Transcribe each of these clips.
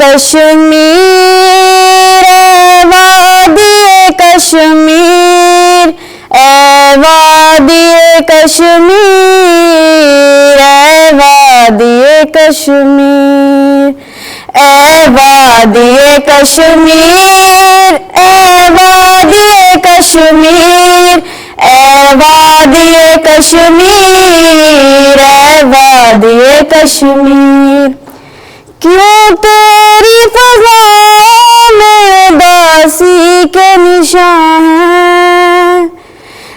کشمیر اے وادی کشمیر اے وادی کشمیر اے وادی کشمیر اے وادی کشمیر اے وادی کشمیر اے وادی کشمیر اے وادی کشمیر کیوں تیری فضاؤں میں اداسی کے نشان ہیں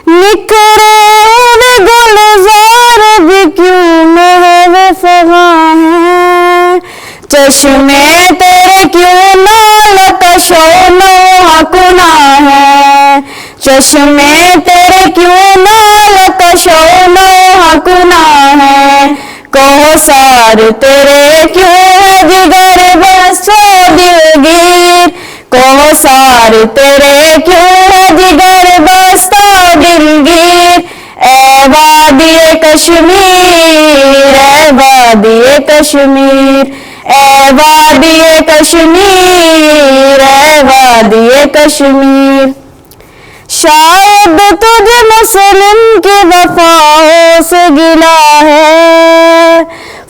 نکھرے ہوئے گلزار بھی کیوں محو فغاں ہیں چشمے تیرے کیوں نال کش و نوحہ کناں ہیں چشمے تیرے کیوں نال کش و نوحہ کناں ہیں کوثر تیرے کیوں ہے جگر بسو دلگیر کوثر تیرے کیوں ہے جگر بستا دلگیر اے وادی کشمیر اے وادی کشمیر اے وادی کشمیر اے وادی کشمیر شاید تجھے مسلم کی وفاؤں سے گلا ہے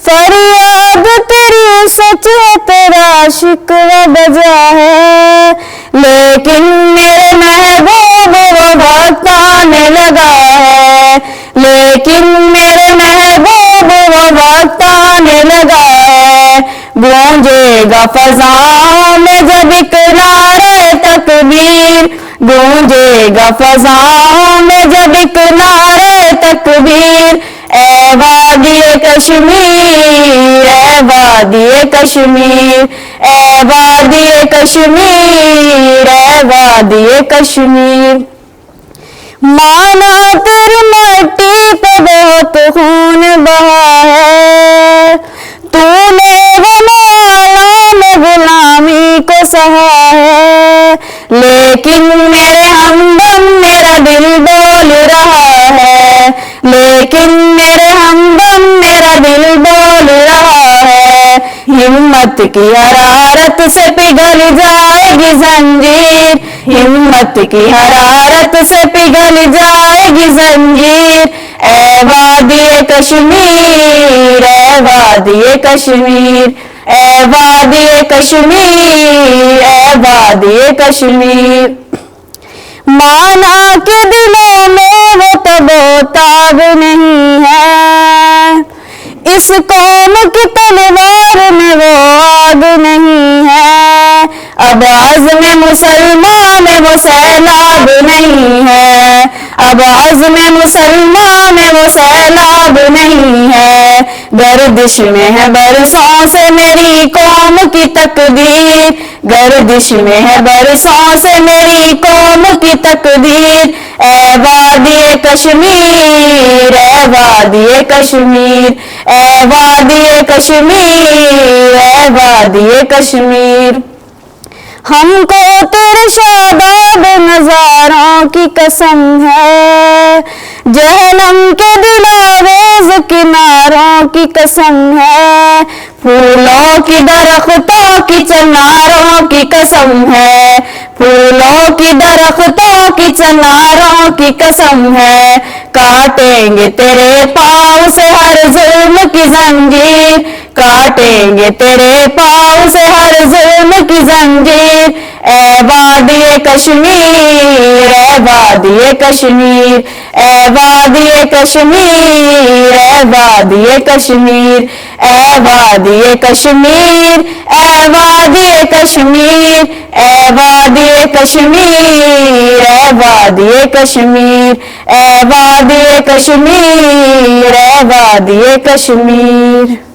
فریاد تیری سچ ہے تیرا شکوہ بجا ہے لیکن میرے محبوب وہ وقت آنے لگا ہے لیکن میرے محبوب وہ وقت آنے لگا ہے گونجے گا فضاؤں میں جب ایک نعرہ تکبیر گونجے گا فضاؤں میں جب ایک نعرہ تکبیر اے وادی کشمیر اے وادی کشمیر اے وادی کشمیر اے وادی کشمیر مانا تیری مٹی پہ بہت خون بہا ہے تو نے غلام غلامی کو سہا ہے لیکن میرے ہمدم میرا دل بول رہا ہے لیکن میرے ہمدم میرا دل بول رہا ہے ہمت کی حرارت سے پگھل جائے گی زنجیر ہمت کی حرارت سے پگھل جائے گی زنجیر اے وادی کشمیر اے وادی کشمیر اے وادی کشمیر اے وادی کشمیر مانا کے دلوں میں وہ تب و تاب نہیں ہے اس قوم کی تلوار میں وہ آگ نہیں ہے اب عزم مسلمان میں وہ سیلاب نہیں ہے اب عزم مسلمان میں وہ سیلاب نہیں ہے گردش میں ہے برسوں سے میری قوم کی تقدیر گردش میں ہے برسوں سے میری قوم کی تقدیر اے وادی کشمیر اے وادی کشمیر اے وادی کشمیر اے وادی کشمیر ہم کو تیرے شاداب نظاروں کی قسم ہے جہنم کے دلاویز کناروں کی قسم ہے پھولوں کی درختوں کی چناروں کی قسم ہے پھولوں کی درختوں کی چناروں کی قسم ہے کاٹیں گے تیرے پاؤں سے ہر ظلم کی زنجیر کاٹیں گے تیرے پاؤں سے ہر ظلم کی زنجیر اے وادی کشمیر اے وادی کشمیر اے وادی کشمیر اے وادی کشمیر اے وادی کشمیر اے وادی کشمیر اے وادی کشمیر اے وادی کشمیر اے وادی کشمیر اے وادی کشمیر